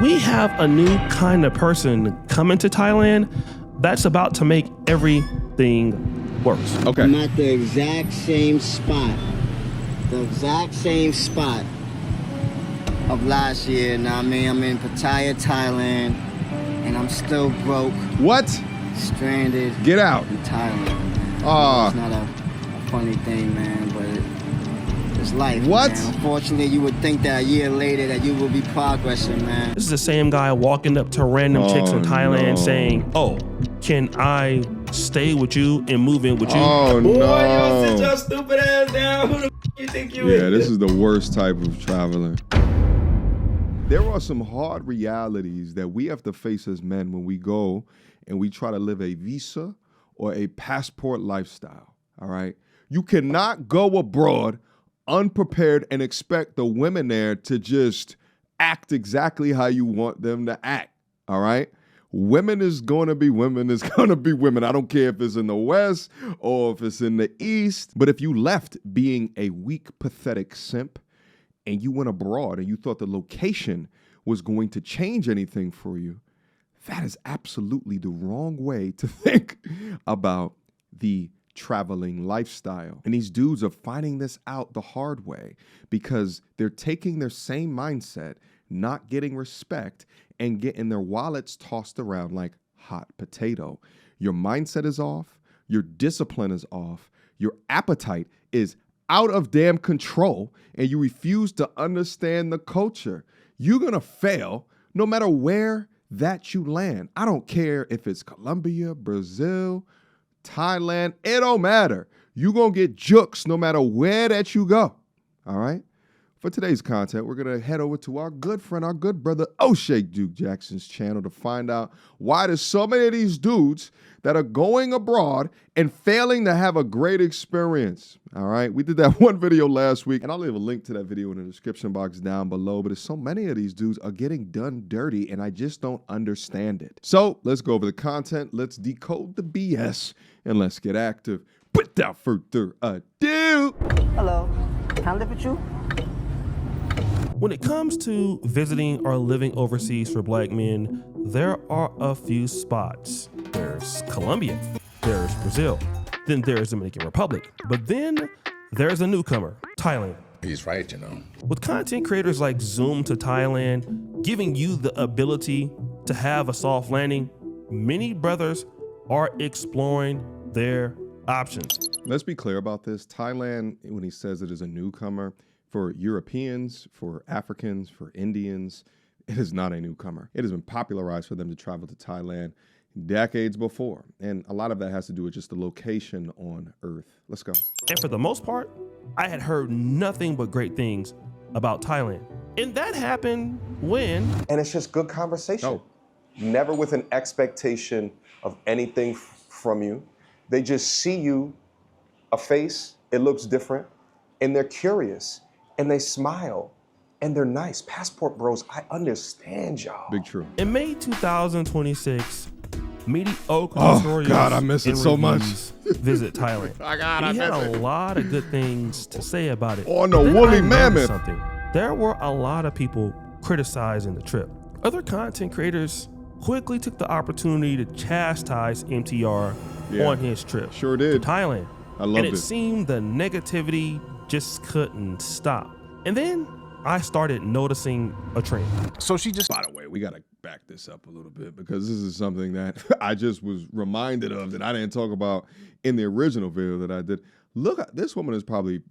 We have a new kind of person coming to Thailand that's about to make everything worse. Okay. I'm at the exact same spot. Of last year. Now, I mean, I'm in Pattaya, Thailand, and I'm still broke. What? Stranded. Get out. In Thailand. Ah. It's not a funny thing, man, but it's life. What? Man. Unfortunately, you would think that a year later that you will be progressing, man. This is the same guy walking up to random chicks in Thailand saying, "Oh, can I stay with you and move in with you?" Oh, boy, no. you sit your stupid ass down. Who the you think you is? Yeah, this is the worst type of traveling. There are some hard realities that we have to face as men when we go and we try to live a visa or a passport lifestyle, all right? You cannot go abroad unprepared and expect the women there to just act exactly how you want them to act, all right? Women is going to be women is going to be women. I don't care if it's in the West or if it's in the East. But if you left being a weak, pathetic simp and you went abroad and you thought the location was going to change anything for you, that is absolutely the wrong way to think about the traveling lifestyle. And these dudes are finding this out the hard way because they're taking their same mindset, not getting respect, and getting their wallets tossed around like hot potato. Your mindset is off, your discipline is off, your appetite is out of damn control, and you refuse to understand the culture. You're gonna fail no matter where that you land. I don't care if it's Colombia, Brazil, Thailand, it don't matter. You're gonna get jukes no matter where that you go, all right? For today's content, we're going to head over to our good friend, our good brother, O'Shea Duke Jackson's channel to find out why there's so many of these dudes that are going abroad and failing to have a great experience. All right, we did that one video last week, and I'll leave a link to that video in the description box down below, but there's so many of these dudes are getting done dirty, and I just don't understand it. So let's go over the content, let's decode the BS, and let's get active. Without further ado. Hello. Can I live with you? When it comes to visiting or living overseas for black men, there are a few spots. There's Colombia, there's Brazil, then there's Dominican Republic, but then there's a newcomer, Thailand. He's right, you know. With content creators like Zoom to Thailand giving you the ability to have a soft landing, many brothers are exploring their options. Let's be clear about this. Thailand, when he says it is a newcomer, for Europeans, for Africans, for Indians, it is not a newcomer. It has been popularized for them to travel to Thailand decades before. And a lot of that has to do with just the location on Earth. Let's go. And for the most part, I had heard nothing but great things about Thailand. And that happened when... And it's just good conversation. Oh. Never with an expectation of anything from you. They just see you, a face, it looks different, and they're curious. And they smile, and they're nice. Passport bros, I understand y'all. Big true. In May 2026, Mediocre God, I miss it so much. Visit Thailand. He had a lot of good things to say about it. On the Then woolly I noticed mammoth. something. There were a lot of people criticizing the trip. Other content creators quickly took the opportunity to chastise MTR on his trip. Sure did. To Thailand. I loved and it. it seemed the negativity just couldn't stop. And then I started noticing a trend. So she just... By the way, we got to back this up a little bit because this is something that I just was reminded of that I didn't talk about in the original video that I did. Look, this woman is probably,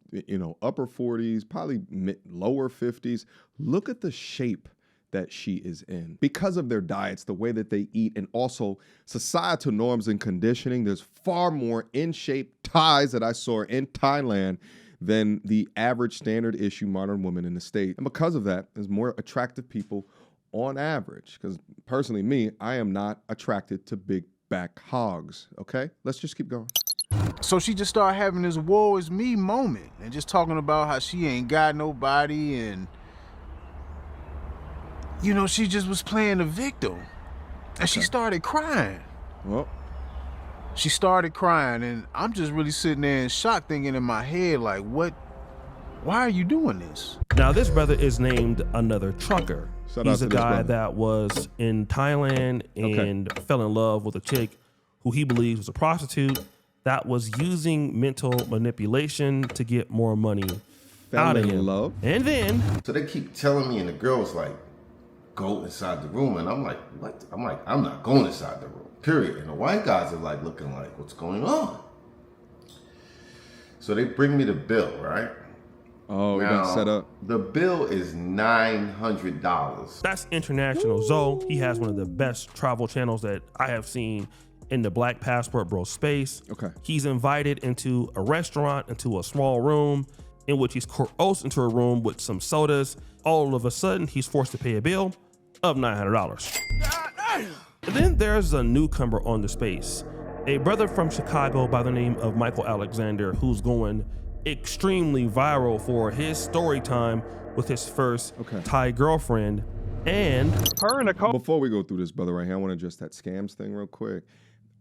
upper 40s, probably lower 50s. Look at the shape that she is in. Because of their diets, the way that they eat, and also societal norms and conditioning, there's far more in-shape Thais that I saw in Thailand than the average standard issue modern woman in the state. And because of that, there's more attractive people on average. Because personally, me, I am not attracted to big back hogs, okay? Let's just keep going. So she just started having this woe is me moment and just talking about how she ain't got nobody and, she just was playing the victim. And she started crying. Well, she started crying, and I'm just really sitting there in shock thinking in my head, like, what Why are you doing this? Now, this brother is named Another Trucker. Shout out He's to a this guy brother. that was in Thailand and fell in love with a chick who he believes was a prostitute that was using mental manipulation to get more money out Fell of in him. love. And then So they keep telling me, and the girl's like, go inside the room. And I'm like, what? I'm like, I'm not going inside the room, period. And the white guys are like looking like, what's going on? So they bring me the bill, right? Oh, we got set up. The bill is $900. that's international. Zoe, he has one of the best travel channels that I have seen in the Black Passport Bro space. Okay. He's invited into a restaurant, into a small room, in which he's coerced into a room with some sodas. All of a sudden, he's forced to pay a bill of $900. And then there's a newcomer on the space, a brother from Chicago by the name of Michael Alexander, who's going extremely viral for his story time with his first Thai girlfriend. And Before we go through this, brother, right here, I want to address that scams thing real quick.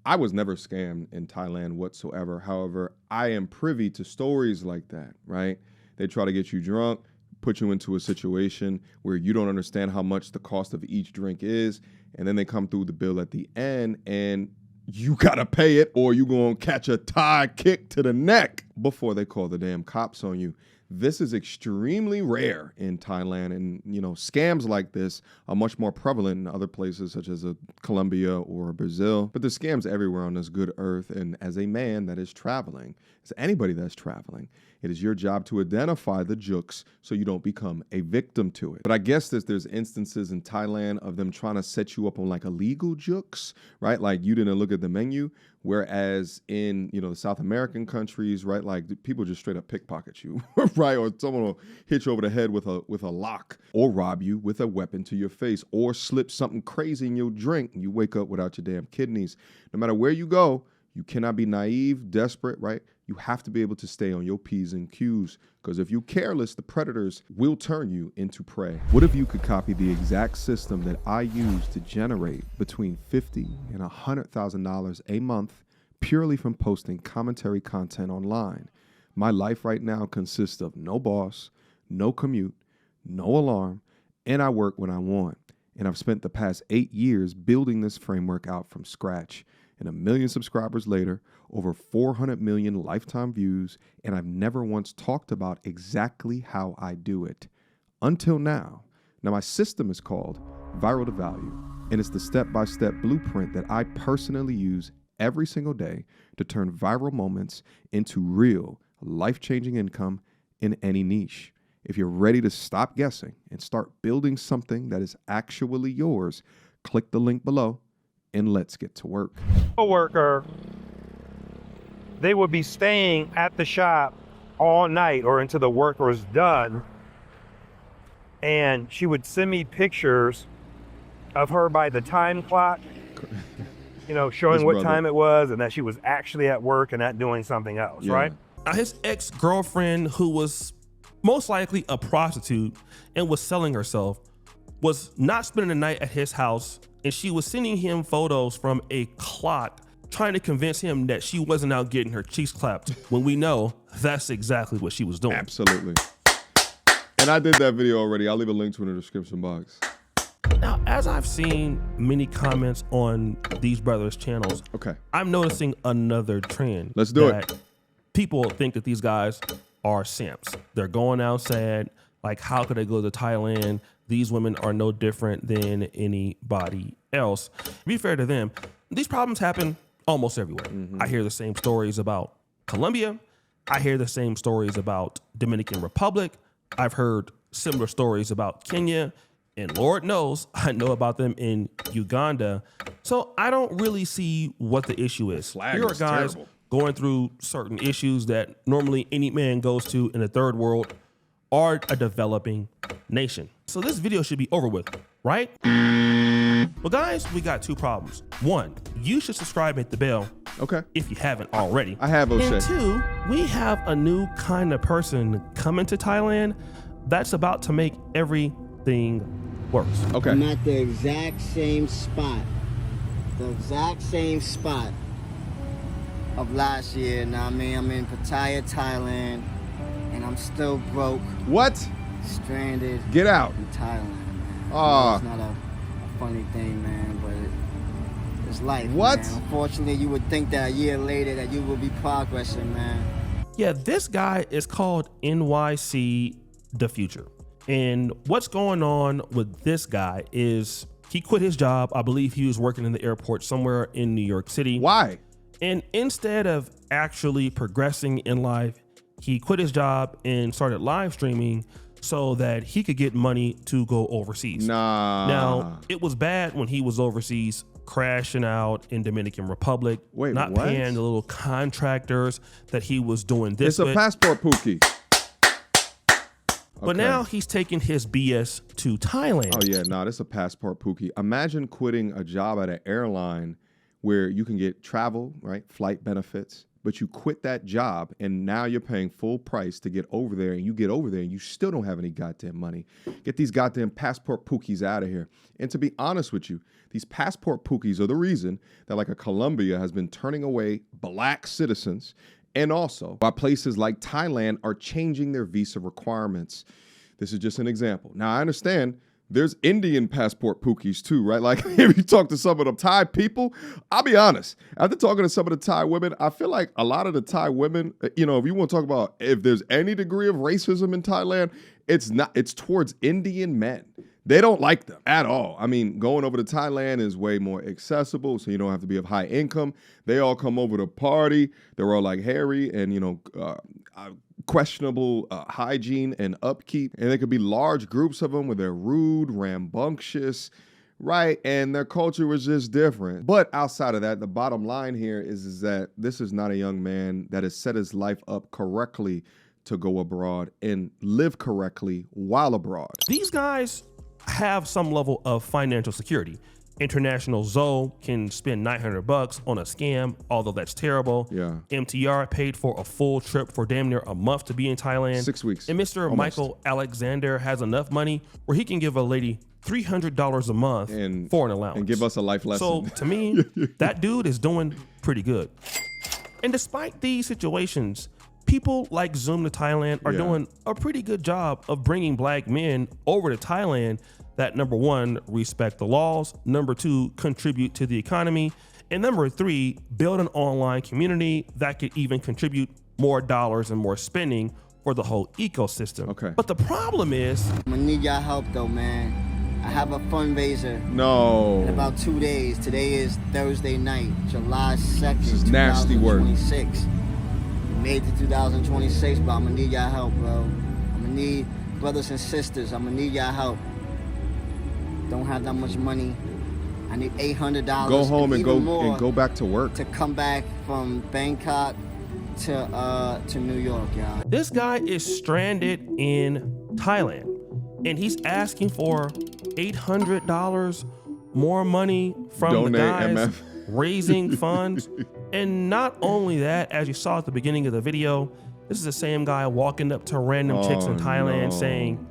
I was never scammed in Thailand whatsoever. However, I am privy to stories like that, right? They try to get you drunk, put you into a situation where you don't understand how much the cost of each drink is, and then they come through the bill at the end and you gotta pay it or you gonna catch a Thai kick to the neck before they call the damn cops on you. This is extremely rare in Thailand, and scams like this are much more prevalent in other places such as Colombia or Brazil. But there's scams everywhere on this good earth, and as a man that is traveling, as anybody that's traveling, it is your job to identify the jooks so you don't become a victim to it. But I guess there's instances in Thailand of them trying to set you up on like illegal jooks, right? Like you didn't look at the menu. Whereas in, the South American countries, right, like people just straight up pickpocket you, right? Or someone will hit you over the head with a lock, or rob you with a weapon to your face, or slip something crazy in your drink and you wake up without your damn kidneys. No matter where you go, you cannot be naive, desperate, right? You have to be able to stay on your P's and Q's, because if you're careless, the predators will turn you into prey. What if you could copy the exact system that I use to generate between $50,000 and $100,000 a month purely from posting commentary content online? My life right now consists of no boss, no commute, no alarm, and I work when I want. And I've spent the past 8 years building this framework out from scratch. And 1 million subscribers later, over 400 million lifetime views, and I've never once talked about exactly how I do it. Until now. Now, my system is called Viral to Value, and it's the step-by-step blueprint that I personally use every single day to turn viral moments into real, life-changing income in any niche. If you're ready to stop guessing and start building something that is actually yours, click the link below and let's get to work. Coworker, they would be staying at the shop all night or until the work was done, and she would send me pictures of her by the time clock, showing what time it was and that she was actually at work and not doing something else, right? His ex-girlfriend, who was most likely a prostitute and was selling herself, was not spending the night at his house, and she was sending him photos from a clock trying to convince him that she wasn't out getting her cheeks clapped, when we know that's exactly what she was doing. Absolutely. And I did that video already. I'll leave a link to it in the description box. Now, as I've seen many comments on these brothers' channels, I'm noticing another trend. Let's do it. People think that these guys are simps. They're going out sad. Like, how could they go to Thailand? These women are no different than anybody else. To be fair to them, these problems happen almost everywhere. I hear the same stories about Colombia. I hear the same stories about Dominican Republic. I've heard similar stories about Kenya. And Lord knows, I know about them in Uganda. So I don't really see what the issue is. Here are guys going through certain issues that normally any man goes to in a third world or a developing nation. So this video should be over with, right? Well, guys, we got two problems. One, you should subscribe and hit the bell. If you haven't already. I have, O'Shea. And two, we have a new kind of person coming to Thailand that's about to make everything worse. I'm at the exact same spot. The exact same spot of last year. Now, I'm in Pattaya, Thailand. And and I'm still broke, What? stranded Get out. in Thailand, man. Ah. It's not a funny thing, man, but it's life. What? Man. Unfortunately, you would think that a year later that you will be progressing, man. Yeah, this guy is called NYC The Future. And what's going on with this guy is he quit his job. I believe he was working in the airport somewhere in New York City. Why? And instead of actually progressing in life, he quit his job and started live streaming so that he could get money to go overseas. Nah. Now, it was bad when he was overseas, crashing out in Dominican Republic, Wait, not what? paying the little contractors that he was doing this It's a with. passport pookie. But now he's taking his BS to Thailand. Oh yeah, nah, this is a passport pookie. Imagine quitting a job at an airline where you can get travel, right, flight benefits, but you quit that job and now you're paying full price to get over there, and you get over there and you still don't have any goddamn money. Get these goddamn passport pookies out of here. And to be honest with you, these passport pookies are the reason that like a Colombia has been turning away black citizens, and also why places like Thailand are changing their visa requirements. This is just an example. Now I understand there's Indian passport pookies too, right? Like if you talk to some of the Thai people, I'll be honest, after talking to some of the Thai women, I feel like a lot of the Thai women, you know, if you want to talk about if there's any degree of racism in Thailand, it's towards Indian men. They don't like them at all. I mean, going over to Thailand is way more accessible, so you don't have to be of high income. They all come over to party. They're all like hairy and, you know, questionable hygiene and upkeep. And there could be large groups of them where they're rude, rambunctious, right? And their culture was just different. But outside of that, the bottom line here is that this is not a young man that has set his life up correctly to go abroad and live correctly while abroad. These guys have some level of financial security. International Zoe can spend $900 on a scam, although that's terrible. Yeah. MTR paid for a full trip for damn near a month to be in Thailand. 6 weeks. And Mr. Almost. Michael Alexander has enough money where he can give a lady $300 a month for an allowance. And give us a life lesson. So to me, that dude is doing pretty good. And despite these situations, people like Zoom to Thailand are doing a pretty good job of bringing black men over to Thailand that, number one, respect the laws, number two, contribute to the economy, and number three, build an online community that could even contribute more dollars and more spending for the whole ecosystem. Okay. But the problem is, I'm gonna need y'all help though, man. I have a fundraiser in No. about 2 days. Today is Thursday night, July 2nd, This is nasty work. 2026. We made it to 2026, but I'm gonna need y'all help, bro. I'm gonna need brothers and sisters. I'm gonna need y'all help. Don't have that much money. I need $800. Go home and even more go back to work. to come back from Bangkok to New York, y'all. this guy is stranded in Thailand and he's asking for $800 more money from Donate, the guys MF. raising funds. And not only that, as you saw at the beginning of the video, this is the same guy walking up to random chicks in Thailand saying,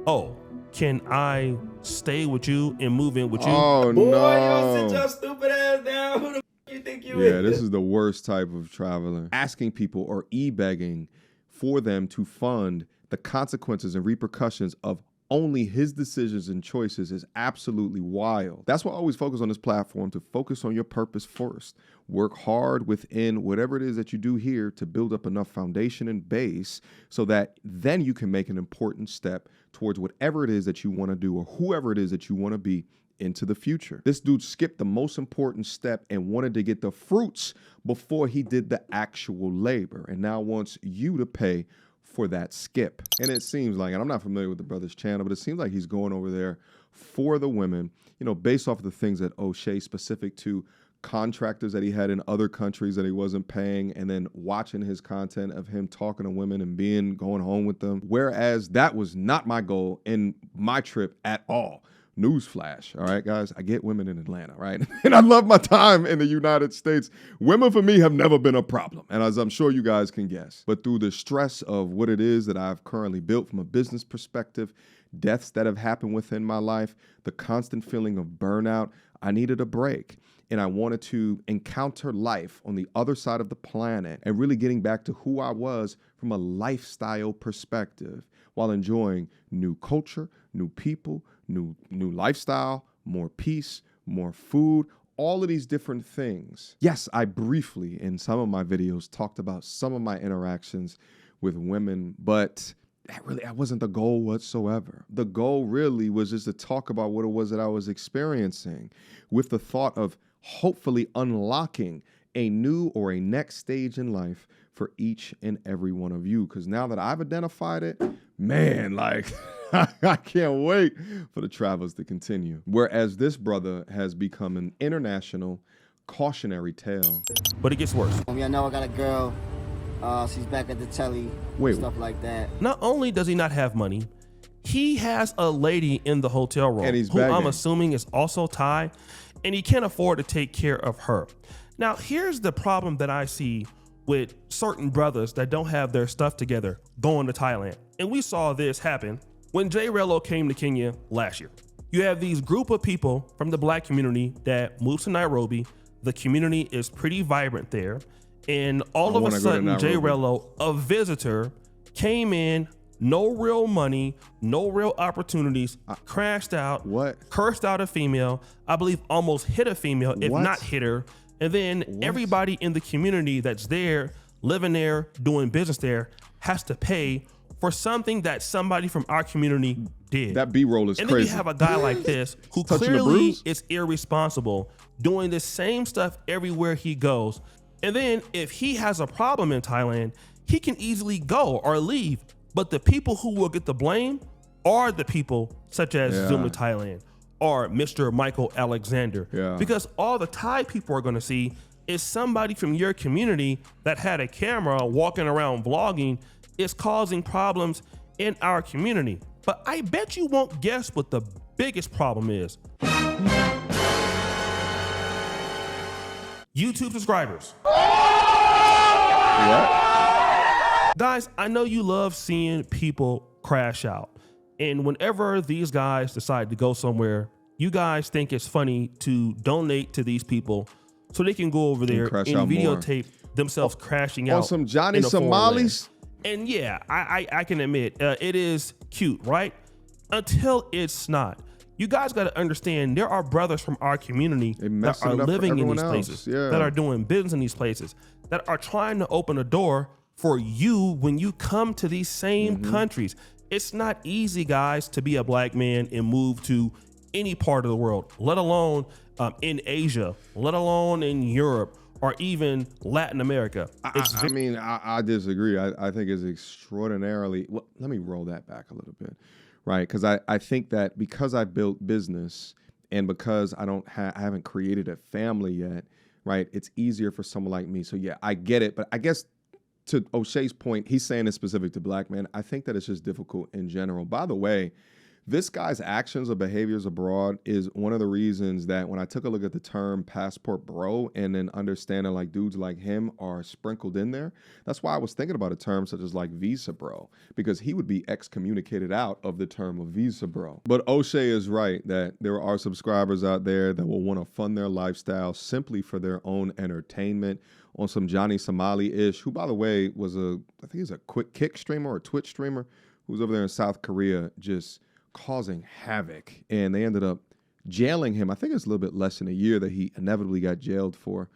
"Oh, can I stay with you and move in with you?" Oh, Boy, no. yo, sit your stupid ass down. Who the f you think you Yeah, is? this is the worst type of traveler. Asking people or e-begging for them to fund the consequences and repercussions of only his decisions and choices is absolutely wild. That's why I always focus on this platform, to focus on your purpose first. Work hard within whatever it is that you do here to build up enough foundation and base so that then you can make an important step towards whatever it is that you want to do or whoever it is that you want to be into the future. This dude skipped the most important step and wanted to get the fruits before he did the actual labor, and now wants you to pay for that skip. And it seems like, and I'm not familiar with the brother's channel, but it seems like he's going over there for the women, you know, based off of the things that O'Shea specific to contractors that he had in other countries that he wasn't paying, and then watching his content of him talking to women and going home with them. Whereas that was not my goal in my trip at all. Newsflash, all right, guys, I get women in Atlanta, right? And I love my time in the United States. Women for me have never been a problem, and as I'm sure you guys can guess. But through the stress of what it is that I've currently built from a business perspective, deaths that have happened within my life, the constant feeling of burnout. I needed a break. And I wanted to encounter life on the other side of the planet and really getting back to who I was from a lifestyle perspective while enjoying new culture, new people, new lifestyle, more peace, more food, all of these different things. Yes, I briefly in some of my videos talked about some of my interactions with women, but that wasn't the goal whatsoever. The goal really was just to talk about what it was that I was experiencing with the thought of hopefully unlocking a new or a next stage in life for each and every one of you. Because now that I've identified it, man, like I can't wait for the travels to continue. Whereas this brother has become an international cautionary tale. But it gets worse. I know I got a girl. She's back at the telly. Stuff like that. Not only does he not have money, he has a lady in the hotel room and he's who begging. I'm assuming is also Thai, and he can't afford to take care of her. Now, here's the problem that I see with certain brothers that don't have their stuff together going to Thailand. And we saw this happen when Jay Rello came to Kenya last year. You have these group of people from the black community that moved to Nairobi. The community is pretty vibrant there. And all of a sudden, Jay Rello, a visitor, came in, no real money, no real opportunities, crashed out, cursed out a female, I believe almost hit a female, if not hit her. And then everybody in the community that's there, living there, doing business there, has to pay for something that somebody from our community did. That B-roll is crazy. And then you have a guy like this who clearly is irresponsible, doing the same stuff everywhere he goes. And then if he has a problem in Thailand, he can easily go or leave. But the people who will get the blame are the people such as Zuma Thailand or Mr. Michael Alexander. Because all the Thai people are gonna see is somebody from your community that had a camera walking around vlogging is causing problems in our community. But I bet you won't guess what the biggest problem is. YouTube subscribers. Guys, I know you love seeing people crash out. And whenever these guys decide to go somewhere, you guys think it's funny to donate to these people so they can go over there and videotape themselves crashing out. On some Johnny Somalis? And yeah, I can admit, it is cute, right? Until it's not. You guys got to understand there are brothers from our community that are living in these places, that are doing business in these places, that are trying to open a door for you when you come to these same countries. It's not easy, guys, to be a black man and move to any part of the world, let alone in Asia, let alone in Europe, or even Latin America. I disagree. I think it's extraordinarily, well, let me roll that back a little bit. Right, because I think that because I built business and because I haven't created a family yet, right, it's easier for someone like me. So yeah, I get it. But I guess to O'Shea's point, he's saying it's specific to black men. I think that it's just difficult in general. By the way, this guy's actions or behaviors abroad is one of the reasons that when I took a look at the term passport bro and then understanding like dudes like him are sprinkled in there, that's why I was thinking about a term such as like visa bro, because he would be excommunicated out of the term of visa bro. But O'Shea is right that there are subscribers out there that will want to fund their lifestyle simply for their own entertainment on some Johnny Somali-ish, who by the way was I think he's a quick kick streamer or Twitch streamer who's over there in South Korea just causing havoc, and they ended up jailing him. I think it's a little bit less than a year that he inevitably got jailed for.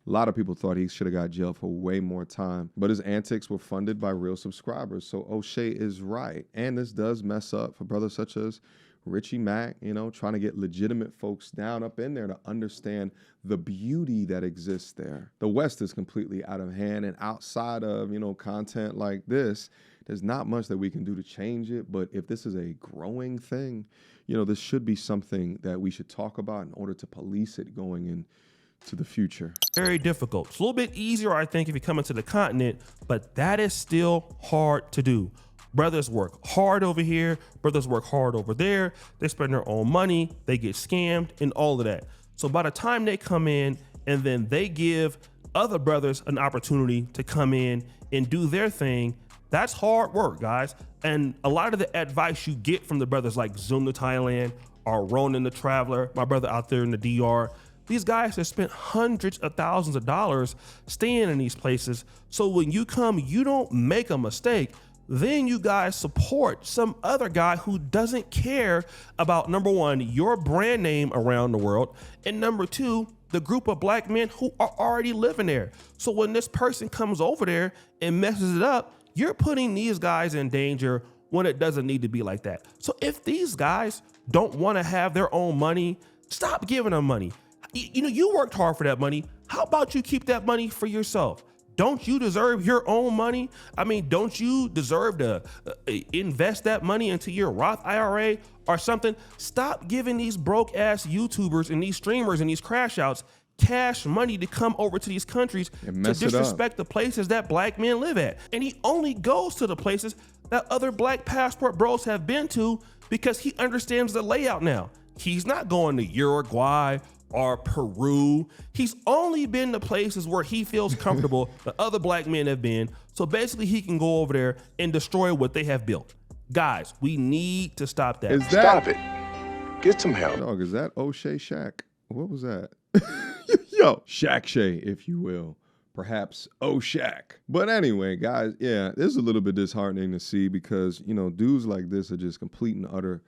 A lot of people thought he should have got jailed for way more time, but his antics were funded by real subscribers. So O'Shea is right, and this does mess up for brothers such as Richie Mack, trying to get legitimate folks down up in there to understand the beauty that exists there. The West is completely out of hand, and outside of, content like this, there's not much that we can do to change it. But if this is a growing thing, this should be something that we should talk about in order to police it going into the future. Very difficult. It's a little bit easier, I think, if you come into the continent, but that is still hard to do. Brothers work hard over here, brothers work hard over there, they spend their own money, they get scammed and all of that. So by the time they come in and then they give other brothers an opportunity to come in and do their thing, that's hard work, guys. And a lot of the advice you get from the brothers like Zoom to Thailand or Ronan the Traveler, my brother out there in the DR, these guys have spent hundreds of thousands of dollars staying in these places. So when you come, you don't make a mistake. Then you guys support some other guy who doesn't care about, number one, your brand name around the world, and number two, the group of black men who are already living there. So when this person comes over there and messes it up, you're putting these guys in danger when it doesn't need to be like that. So if these guys don't want to have their own money, stop giving them money. You know, you worked hard for that money. How about you keep that money for yourself? Don't you deserve your own money? I mean, don't you deserve to invest that money into your Roth IRA or something? Stop giving these broke ass YouTubers and these streamers and these crash outs cash money to come over to these countries to disrespect the places that black men live at. And he only goes to the places that other black passport bros have been to because he understands the layout now. He's not going to Uruguay or Peru. He's only been to places where he feels comfortable that other black men have been. So basically he can go over there and destroy what they have built. Guys, we need to stop that. Stop it. Get some help. Dog, is that O'Shea Shack? What was that? Yo, Shack Shay, if you will. Perhaps O'Shack. But anyway, guys, yeah, this is a little bit disheartening to see because, you know, dudes like this are just complete and utter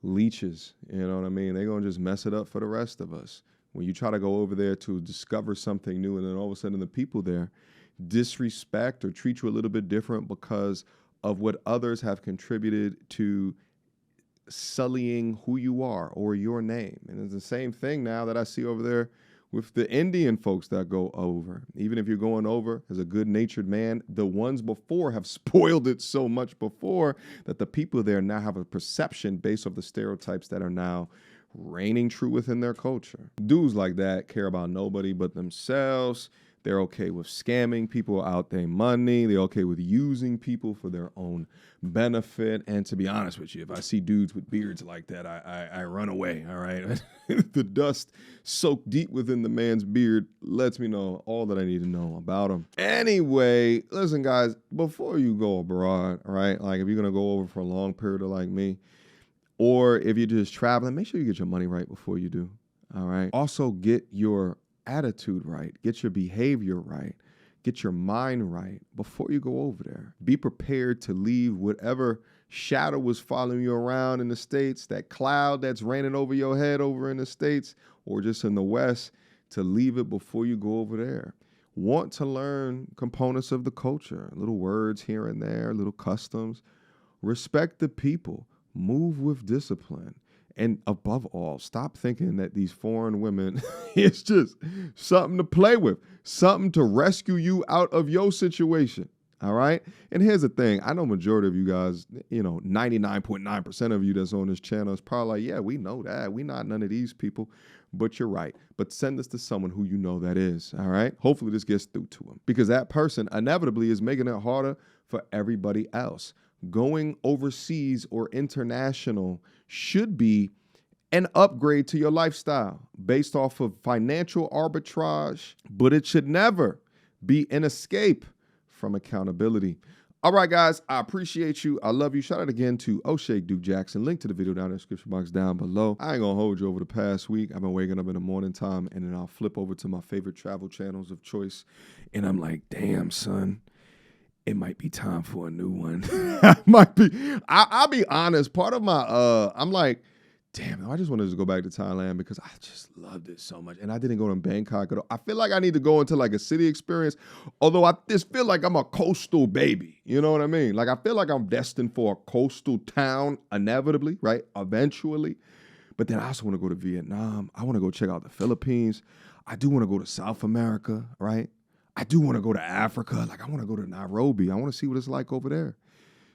leeches. You know what I mean? They're going to just mess it up for the rest of us. When you try to go over there to discover something new and then all of a sudden the people there disrespect or treat you a little bit different because of what others have contributed to sullying who you are or your name. And it's the same thing now that I see over there with the Indian folks that go over. Even if you're going over as a good-natured man, the ones before have spoiled it so much before that the people there now have a perception based off the stereotypes that are now reigning true within their culture. Dudes like that care about nobody but themselves. They're okay with scamming people out their money. They're okay with using people for their own benefit. And to be honest with you, if I see dudes with beards like that, I run away, all right? The dust soaked deep within the man's beard lets me know all that I need to know about him. Anyway, listen, guys, before you go abroad, all right, like if you're going to go over for a long period of like me, or if you're just traveling, make sure you get your money right before you do, all right? Also, get your attitude right, get your behavior right, get your mind right before you go over there. Be prepared to leave whatever shadow was following you around in the States, that cloud that's raining over your head over in the States or just in the West, to leave it before you go over there. Want to learn components of the culture, little words here and there, little customs. Respect the people, move with discipline. And above all, stop thinking that these foreign women is just something to play with, something to rescue you out of your situation, all right? And here's the thing. I know majority of you guys, you know, 99.9% of you that's on this channel is probably like, yeah, we know that. We not none of these people. But you're right. But send this to someone who you know that is, all right? Hopefully this gets through to them because that person inevitably is making it harder for everybody else. Going overseas or international should be an upgrade to your lifestyle based off of financial arbitrage, but it should never be an escape from accountability. All right, guys, I appreciate you. I love you. Shout out again to O'Shea Duke Jackson. Link to the video down in the description box down below. I ain't gonna hold you over the past week. I've been waking up in the morning time and then I'll flip over to my favorite travel channels of choice. And I'm like, damn, son, it might be time for a new one. Might be. I'll be honest. Part of my, I'm like, damn, I just wanted to go back to Thailand because I just loved it so much. And I didn't go to Bangkok at all. I feel like I need to go into like a city experience, although I just feel like I'm a coastal baby. You know what I mean? Like I feel like I'm destined for a coastal town inevitably, right? Eventually. But then I also want to go to Vietnam. I want to go check out the Philippines. I do want to go to South America, right? I do want to go to Africa. Like I want to go to Nairobi. I want to see what it's like over there.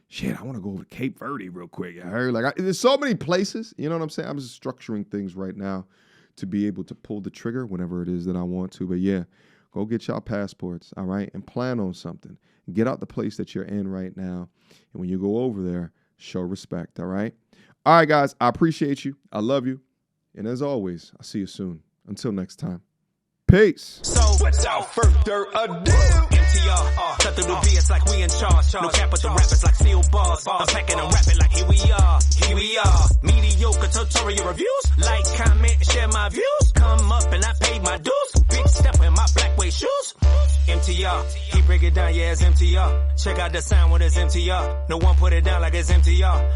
Shit, I want to go over to Cape Verde real quick. I heard like there's so many places. You know what I'm saying? I'm just structuring things right now to be able to pull the trigger whenever it is that I want to. But yeah, go get y'all passports, all right? And plan on something. Get out the place that you're in right now. And when you go over there, show respect, all right? All right, guys, I appreciate you. I love you. And as always, I'll see you soon. Until next time. Peace. So without further ado, MTR. Cut through the BS like we in charge. No cap with the rappers like steel bars. I'm packing and rapping like here we are. Here we are. Mediocre tutorial reviews. Like, comment, and share my views. Come up and I paid my dues. Big step in my black way shoes. MTR. He break it down, yeah, it's MTR. Check out the sound when it's MTR. No one put it down like it's MTR.